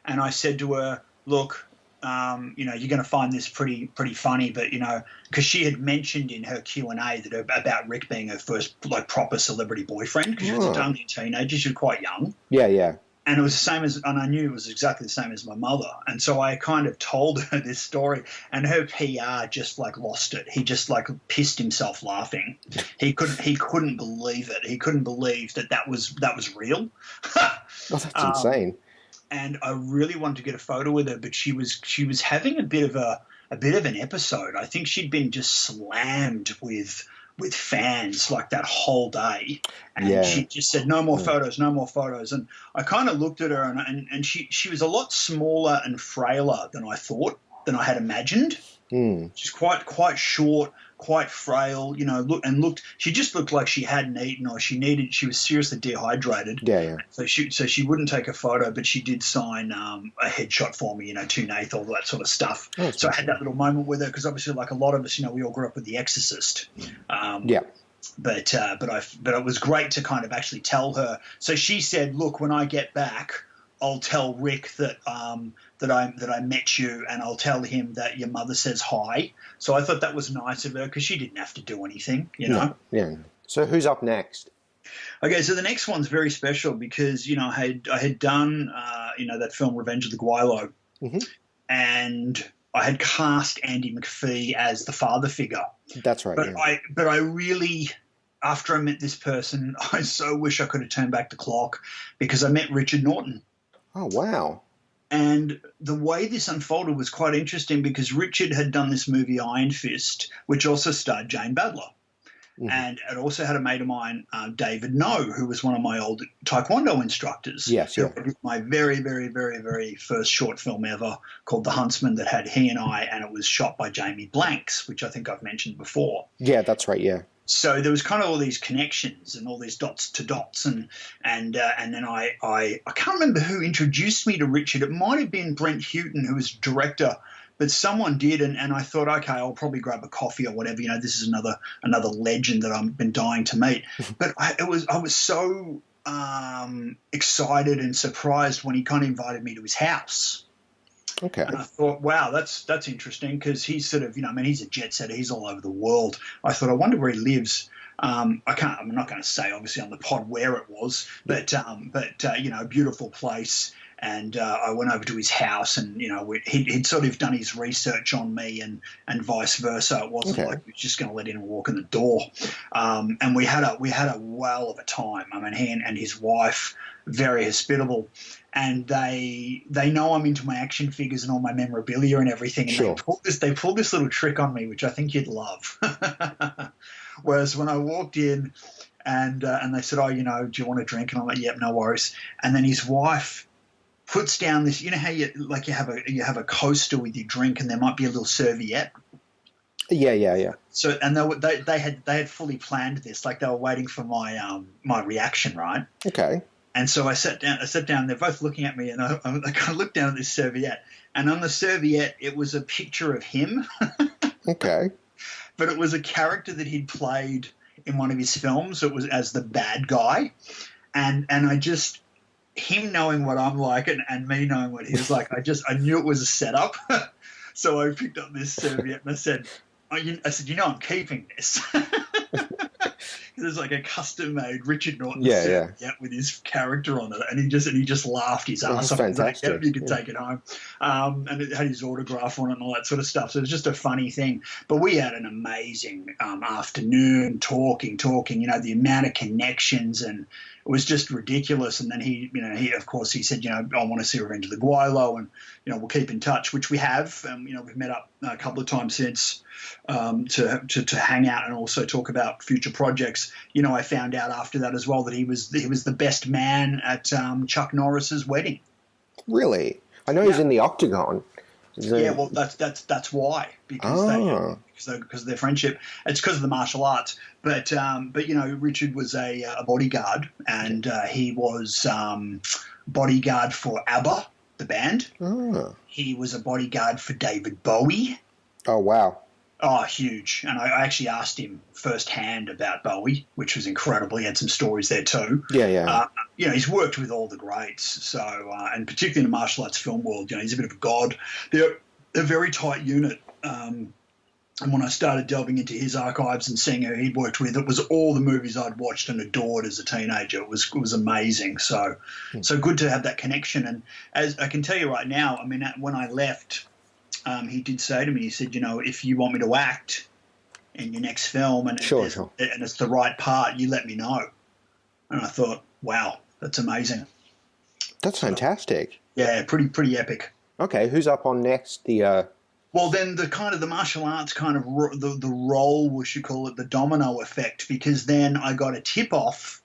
And I said to her, look, you know, you're going to find this pretty funny, but, you know, because she had mentioned in her Q&A that about Rick being her first, like, proper celebrity boyfriend, because she was only a teenager. She was quite young. Yeah, yeah. And it was the same and I knew it was exactly the same as my mother. And so I kind of told her this story, and her PR just, like, lost it. He just, like, pissed himself laughing. He couldn't believe it. He couldn't believe that was real. Oh, that's insane. And I really wanted to get a photo with her, but she was having a bit of an episode. I think she'd been just slammed with fans like that whole day, and she just said no more photos, no more photos. And I kind of looked at her, and she was a lot smaller and frailer than I had imagined. She's quite short, quite frail, you know, she just looked like she hadn't eaten or she was seriously dehydrated. Yeah. So she wouldn't take a photo, but she did sign a headshot for me, you know, to Nath, all that sort of stuff. Oh, so I had that little moment with her because obviously, like a lot of us, you know, we all grew up with The Exorcist. But it was great to kind of actually tell her. So she said, "Look, when I get back, I'll tell Rick that I met you, and I'll tell him that your mother says hi." So I thought that was nice of her because she didn't have to do anything, you know. Yeah. So who's up next? Okay, so the next one's very special because, you know, I had done you know, that film Revenge of the Guilo, and I had cast Andy McPhee as the father figure. That's right. But I really, after I met this person, I so wish I could have turned back the clock because I met Richard Norton. Oh, wow. And the way this unfolded was quite interesting because Richard had done this movie Iron Fist, which also starred Jane Badler. And it also had a mate of mine, David No, who was one of my old Taekwondo instructors. Yes, yeah. My very, very, very, very first short film ever called The Huntsman that had he and I, and it was shot by Jamie Blanks, which I think I've mentioned before. Yeah, that's right, yeah. So there was kind of all these connections and all these dots to dots, and then I can't remember who introduced me to Richard. It might have been Brent Houghton, who was director, but someone did, and I thought, okay, I'll probably grab a coffee or whatever. You know, this is another legend that I've been dying to meet. But I was so excited and surprised when he kind of invited me to his house. Okay. And I thought, wow, that's interesting because he's sort of, you know, I mean, he's a jet setter. He's all over the world. I thought, I wonder where he lives. I'm not going to say obviously on the pod where it was, but you know, beautiful place. And I went over to his house, and you know, he'd sort of done his research on me, and vice versa. It wasn't like we were just going to let him walk in the door. And we had a well of a time. I mean, he and his wife, very hospitable, and they know I'm into my action figures and all my memorabilia and everything. And sure. they pulled this little trick on me, which I think you'd love. Whereas when I walked in, and they said, "Oh, you know, do you want a drink?" And I'm like, "Yep, no worries." And then his wife puts down this, you know how you have a coaster with your drink and there might be a little serviette. Yeah. So and they had fully planned this, like they were waiting for my reaction, right? Okay. And so I sat down. They're both looking at me, and I kind of looked down at this serviette, and on the serviette it was a picture of him. Okay. But it was a character that he'd played in one of his films. It was as the bad guy, and I just. Him knowing what I'm like and me knowing what he was like, I knew it was a setup. So I picked up this serviette and I said, you know, I'm keeping this. There's like a custom-made Richard Norton serviette with his character on it, and he just laughed his ass off. Fantastic. Like, you could take it home, and it had his autograph on it and all that sort of stuff. So it was just a funny thing. But we had an amazing afternoon talking. You know, the amount of connections, and it was just ridiculous. And then he of course he said, you know, I want to see Revenge of the Guilo, and you know, we'll keep in touch, which we have. You know, we've met up a couple of times since to hang out and also talk about future projects. You know, I found out after that as well that he was the best man at Chuck Norris's wedding. Really? I know he's in the Octagon. Yeah, well, that's why, because of their friendship. It's because of the martial arts. But you know, Richard was a bodyguard, and he was bodyguard for ABBA, the band. Oh. He was a bodyguard for David Bowie. Oh, wow. Oh, huge. And I actually asked him firsthand about Bowie, which was incredible. He had some stories there too. Yeah. You know, he's worked with all the greats. So, and particularly in the martial arts film world, you know, he's a bit of a god. They're a very tight unit. And when I started delving into his archives and seeing who he'd worked with, it was all the movies I'd watched and adored as a teenager. It was amazing. So good to have that connection. And as I can tell you right now, I mean, when I left, he did say to me, he said, you know, if you want me to act in your next film and it's the right part, you let me know. And I thought, wow, that's amazing. That's fantastic. Yeah, pretty epic. Okay, who's up on next? Well, then the martial arts kind of the role, we should call it the domino effect, because then I got a tip off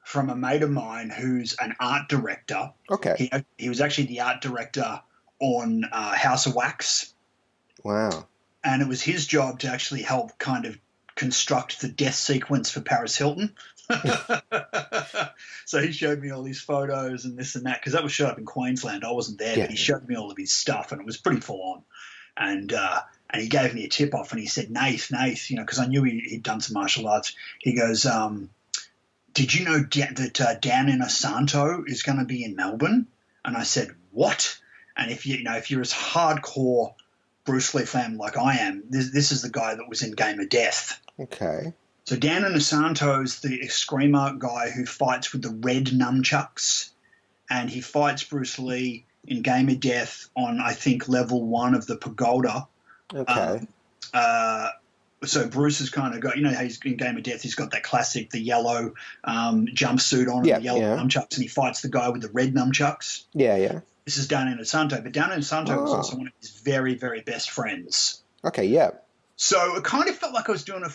from a mate of mine who's an art director. Okay. He was actually the art director on House of Wax. Wow. and it was his job to actually help kind of construct the death sequence for Paris Hilton. So he showed me all these photos and this and that, because that was shot up in Queensland. I wasn't there, but he showed me all of his stuff, and it was pretty full on. And he gave me a tip off, and he said, Nath, because I knew he'd done some martial arts. He goes, did you know that Dan Inosanto is going to be in Melbourne? And I said, what? And if you're as hardcore Bruce Lee fan like I am, this is the guy that was in Game of Death. Okay. So Dan Inosanto is the Eskrima guy who fights with the red nunchucks, and he fights Bruce Lee in Game of Death on, I think, level 1 of the pagoda. Okay. So Bruce has kind of got, how he's in Game of Death, he's got that classic, the yellow jumpsuit on and the yellow nunchucks, and he fights the guy with the red nunchucks. Yeah. This is Dan Inosanto, but Dan Inosanto was also one of his very, very best friends. Okay, yeah. So it kind of felt like I was doing a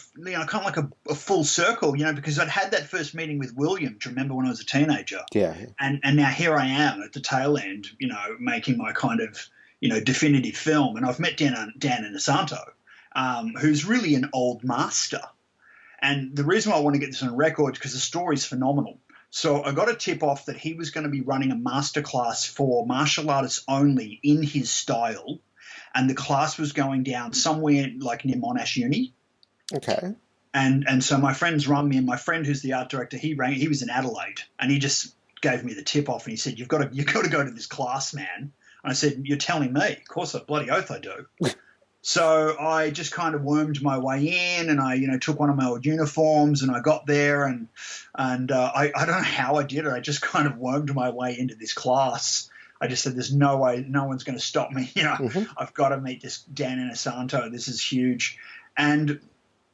full circle, because I'd had that first meeting with William, do you remember, when I was a teenager? Yeah. And now here I am at the tail end, making my kind of, definitive film. And I've met Dan Inosanto, who's really an old master. And the reason why I want to get this on record is because the story's phenomenal. So I got a tip off that he was going to be running a masterclass for martial artists only in his style. And the class was going down somewhere like near Monash Uni. Okay. And so my friends rung me, and my friend who's the art director, he was in Adelaide, and he just gave me the tip off, and he said, you've got to go to this class, man. And I said, you're telling me? Of course, bloody oath I do. So I just kind of wormed my way in, and I, took one of my old uniforms, and I got there, and I don't know how I did it. I just kind of wormed my way into this class. I just said, there's no way, no one's going to stop me. I've got to meet this Dan Inosanto. This is huge. And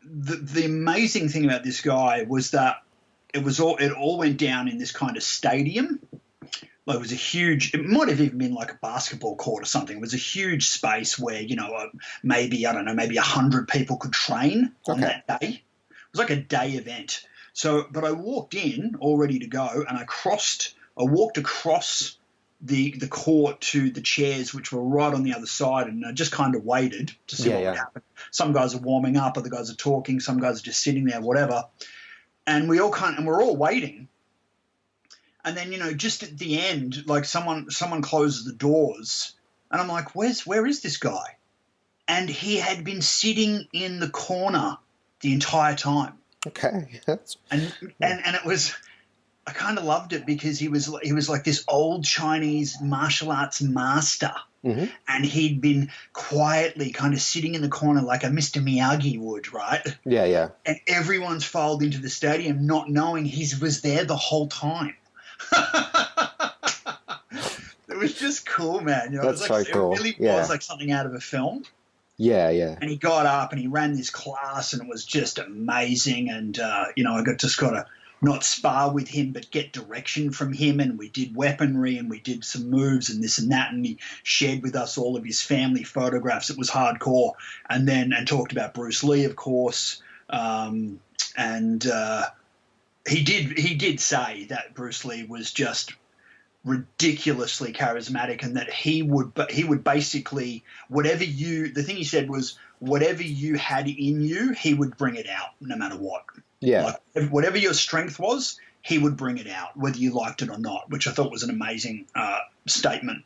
the amazing thing about this guy was that it all went down in this kind of stadium. Like, it was it might have even been like a basketball court or something. It was a huge space where, maybe 100 people could train on that day. It was like a day event. So, but I walked in all ready to go, and I walked across the court to the chairs, which were right on the other side, and I just kind of waited to see what would happen. Some guys are warming up, other guys are talking, some guys are just sitting there, whatever. And we're all waiting. And then, just at the end, like someone closes the doors, and I'm like, where is this guy? And he had been sitting in the corner the entire time. Okay. And it was, I kind of loved it because he was like this old Chinese martial arts master, and he'd been quietly kind of sitting in the corner like a Mr. Miyagi would, right? Yeah. And everyone's filed into the stadium not knowing he was there the whole time. It was just cool, man. That's so cool. It really was like something out of a film. Yeah. And he got up and he ran this class, and it was just amazing. And I got to not spar with him, but get direction from him. And we did weaponry, and we did some moves and this and that. And he shared with us all of his family photographs. It was hardcore. And talked about Bruce Lee, of course. He did say that Bruce Lee was just ridiculously charismatic, and that he would basically, the thing he said was, whatever you had in you, he would bring it out no matter what. Yeah. Like, whatever your strength was, he would bring it out, whether you liked it or not, which I thought was an amazing statement.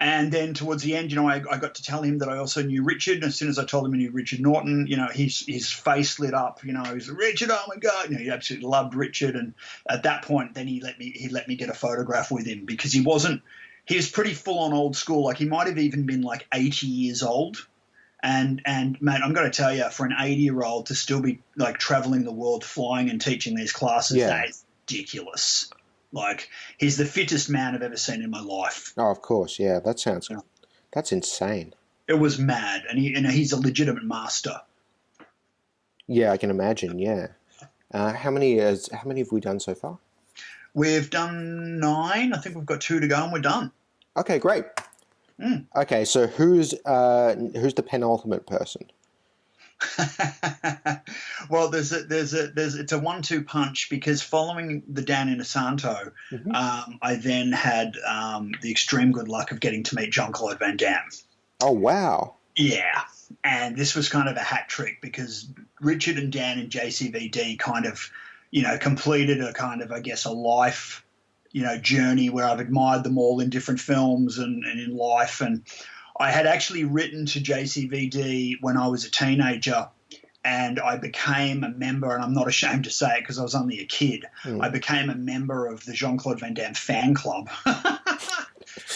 And then towards the end, I got to tell him that I also knew Richard. As soon as I told him I knew Richard Norton, his face lit up. He was Richard, oh my God! He absolutely loved Richard. And at that point, then he let me get a photograph with him, because he was pretty full on old school. Like, he might have even been like 80 years old. And mate, I'm going to tell you, for an 80-year-old to still be like traveling the world, flying and teaching these classes, that is ridiculous. Like, he's the fittest man I've ever seen in my life. Oh, of course, yeah. That's insane. It was mad, and he's a legitimate master. Yeah, I can imagine. Yeah. How many have we done so far? We've done 9. I think we've got 2 to go, and we're done. Okay, great. Okay, so who's the penultimate person? Well, it's a 1-2 punch, because following the Dan Inosanto, I then had the extreme good luck of getting to meet Jean-Claude Van Damme. Oh, wow. Yeah. And this was kind of a hat trick because Richard and Dan and JCVD kind of, completed a kind of, I guess, a life, journey where I've admired them all in different films and in life. And I had actually written to JCVD when I was a teenager, and I became a member, and I'm not ashamed to say it because I was only a kid. I became a member of the Jean-Claude Van Damme fan club.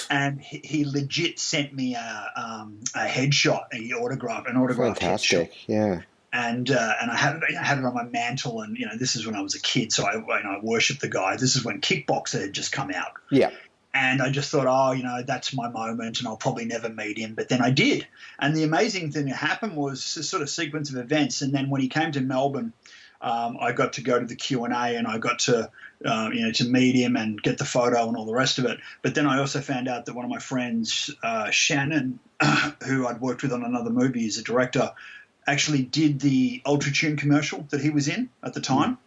And he legit sent me a headshot, an autograph Fantastic, headshot. yeah. And I had it on my mantle, and this is when I was a kid, so I worshipped the guy. This is when Kickboxer had just come out. Yeah. And I just thought, that's my moment, and I'll probably never meet him. But then I did. And the amazing thing that happened was a sort of sequence of events. And then when he came to Melbourne, I got to go to the Q&A, and I got to, to meet him and get the photo and all the rest of it. But then I also found out that one of my friends, Shannon, who I'd worked with on another movie as a director, actually did the Ultra Tune commercial that he was in at the time.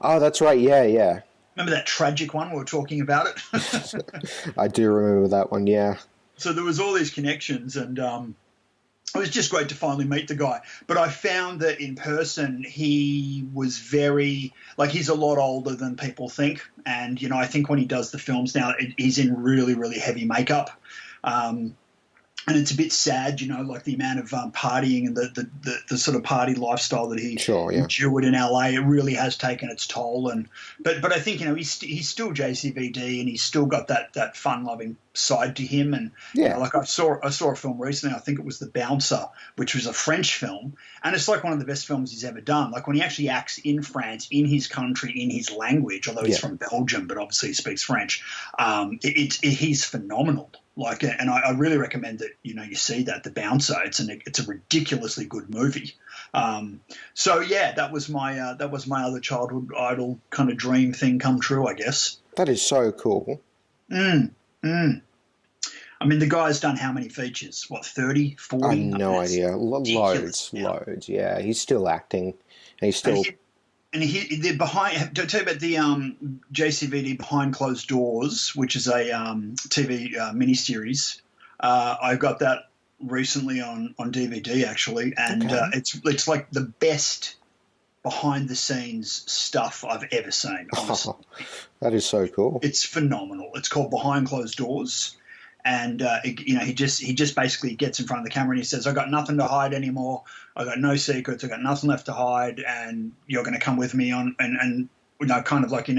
Oh, that's right. Yeah. Remember that tragic one? We were talking about it. I do remember that one, yeah. So there was all these connections, and it was just great to finally meet the guy. But I found that in person he was he's a lot older than people think. And, I think when he does the films now, he's in really, really heavy makeup. And it's a bit sad, like the amount of partying and the sort of party lifestyle that he endured in LA. It really has taken its toll. But I think he's still JCVD, and he's still got that fun-loving side to him. And like I saw a film recently. I think it was The Bouncer, which was a French film, and it's like one of the best films he's ever done. Like when he actually acts in France, in his country, in his language, although he's from Belgium, but obviously he speaks French. He's phenomenal. And I really recommend that you see that The Bouncer. It's a ridiculously good movie. That was my other childhood idol kind of dream thing come true, I guess. That is so cool. I mean, the guy's done how many features? 30, 40? I have no idea. Loads. Yeah, he's still acting, and he's still. They're behind. To tell you about the JCVD Behind Closed Doors, which is a TV miniseries. I got that recently on DVD actually, and it's like the best behind the scenes stuff I've ever seen. Honestly. That is so cool. It's phenomenal. It's called Behind Closed Doors. And, he just basically gets in front of the camera and he says, I got nothing to hide anymore. I got no secrets. I got nothing left to hide. And you're going to come with me on and kind of like,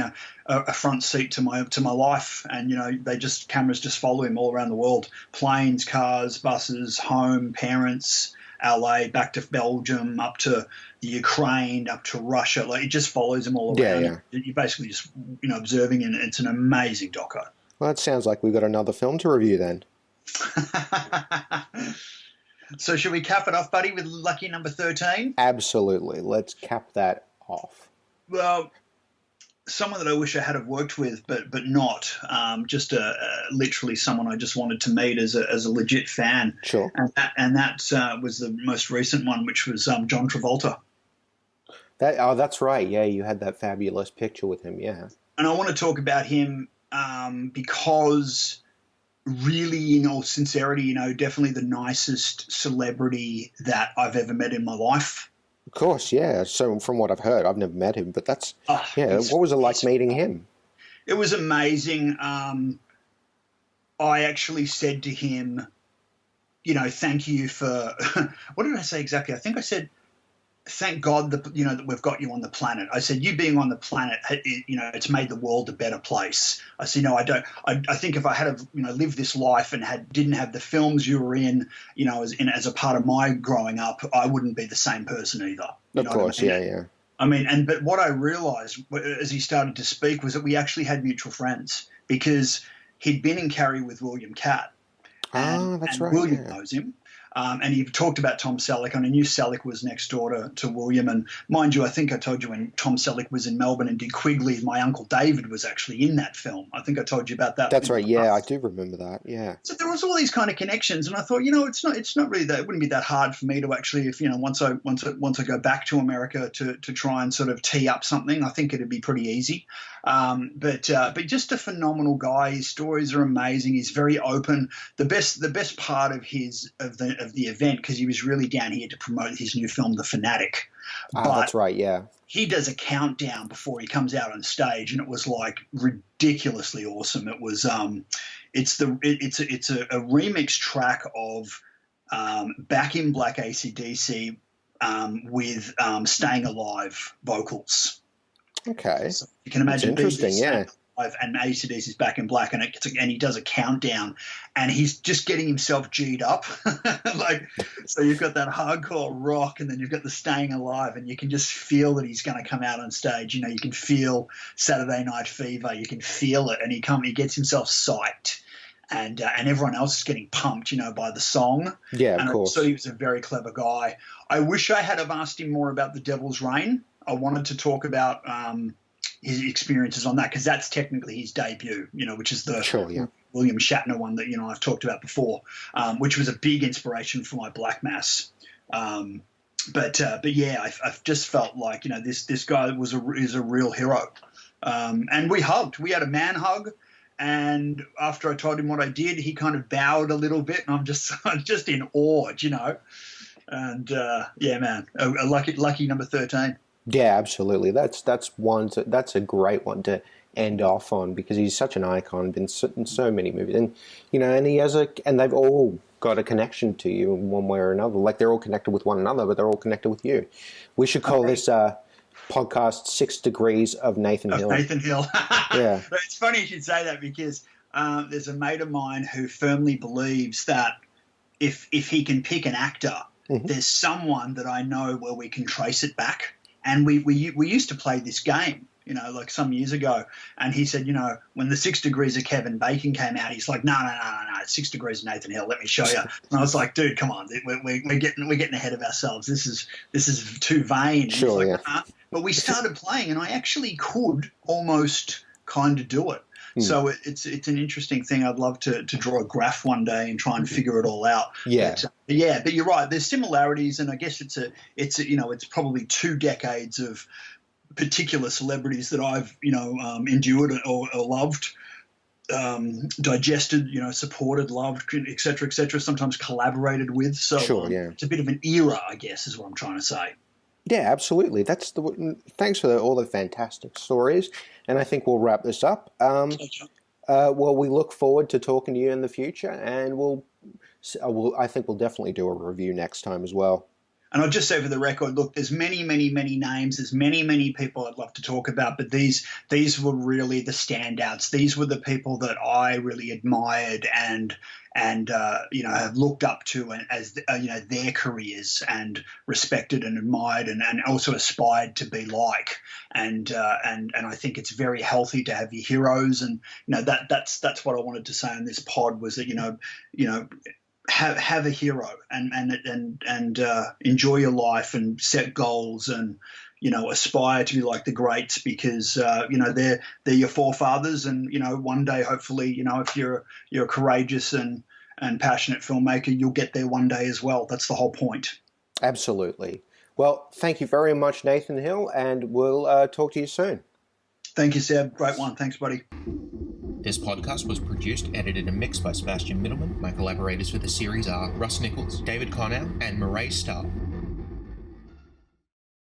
a front seat to my life. And, cameras just follow him all around the world. Planes, cars, buses, home, parents, LA, back to Belgium, up to the Ukraine, up to Russia. Like it just follows him all around. Yeah. You're basically just, observing, and it's an amazing doco. Well, it sounds like we've got another film to review then. So should we cap it off, buddy, with lucky number 13? Absolutely. Let's cap that off. Well, someone that I wish I had have worked with, but not. Just literally someone I just wanted to meet as a legit fan. Sure. And that was the most recent one, which was John Travolta. That's right. Yeah, you had that fabulous picture with him, yeah. And I want to talk about him because really, in all sincerity, definitely the nicest celebrity that I've ever met in my life. Of course, yeah. So from what I've heard, I've never met him, but that's, what was it like meeting him? It was amazing. I actually said to him, thank you for, what did I say exactly? I think I said, thank God that that we've got you on the planet. I said, you being on the planet, it's made the world a better place. I said, no, I don't. I think if I had lived this life and didn't have the films you were in, as a part of my growing up, I wouldn't be the same person either. Of course, yeah. I mean, but what I realised as he started to speak was that we actually had mutual friends because he'd been in Carrie with William Catt. That's right. William knows him. And he talked about Tom Selleck, and I knew Selleck was next door to William. And mind you, I think I told you when Tom Selleck was in Melbourne and did Quigley, my Uncle David was actually in that film. I think I told you about that. That's right. Yeah, I do remember that. Yeah. So there was all these kind of connections, and I thought, it's not really that. It wouldn't be that hard for me to actually, if once I go back to America to try and sort of tee up something, I think it'd be pretty easy. But just a phenomenal guy. His stories are amazing. He's very open. The best part of of the event because he was really down here to promote his new film, The Fanatic. That's right, yeah. He does a countdown before he comes out on stage, and it was like ridiculously awesome. It was it's a remix track of Back in Black AC/DC with Staying Alive vocals. Okay, so you can imagine. That's interesting, yeah. And AC/DC's Back in Black, and he does a countdown, and he's just getting himself G'd up, so you've got that hardcore rock, and then you've got the Staying Alive, and you can just feel that he's going to come out on stage. You can feel Saturday Night Fever, you can feel it, and he gets himself psyched, and everyone else is getting pumped, by the song. Yeah, of course. So he was a very clever guy. I wish I had have asked him more about The Devil's Reign. I wanted to talk about his experiences on that because that's technically his debut, which is the William Shatner one that I've talked about before, which was a big inspiration for my Black Mass. But yeah, I've just felt like this guy is a real hero, and we hugged. We had a man hug, and after I told him what I did, he kind of bowed a little bit, and I'm just in awe, And yeah, man, a lucky number 13. Yeah, absolutely. That's a great one to end off on because he's such an icon, been in so many movies, and and he has and they've all got a connection to you in one way or another. Like they're all connected with one another, but they're all connected with you. We should call this podcast 6 Degrees of Nathan Hill. Nathan Hill. Yeah, it's funny you should say that because there's a mate of mine who firmly believes that if he can pick an actor, there's someone that I know where we can trace it back. And we used to play this game, like some years ago. And he said, when the 6 Degrees of Kevin Bacon came out, he's like, no, 6 Degrees of Nathan Hill. Let me show you. And I was like, dude, come on, we're getting ahead of ourselves. This is too vain. And sure, he's like, yeah. But we started playing, and I actually could almost kind of do it. So it's an interesting thing. I'd love to draw a graph one day and try and figure it all out. Yeah, but you're right. There's similarities, and I guess it's probably 2 decades of particular celebrities that I've endured or loved, digested, supported, loved, etc., sometimes collaborated with. So sure, yeah. It's a bit of an era, I guess, is what I'm trying to say. Yeah, absolutely. Thanks for all the fantastic stories, and I think we'll wrap this up. Well, we look forward to talking to you in the future, and I think we'll definitely do a review next time as well. And I'll just say for the record, look, there's many, many, many names. There's many, many people I'd love to talk about, but these were really the standouts. These were the people that I really admired and have looked up to as their careers and respected and admired and also aspired to be like. And I think it's very healthy to have your heroes. And that's what I wanted to say in this pod was that have a hero and enjoy your life and set goals and aspire to be like the greats because they're your forefathers, and one day hopefully if you're a courageous and passionate filmmaker, you'll get there one day as well. That's the whole point. Absolutely. Well, thank you very much, Nathan Hill, and we'll talk to you soon. Thank you, Seb. Great one. Thanks, buddy. This podcast was produced, edited, and mixed by Sebastian Mittelman. My collaborators for the series are Russ Nichols, David Cornell, and Murray Starr.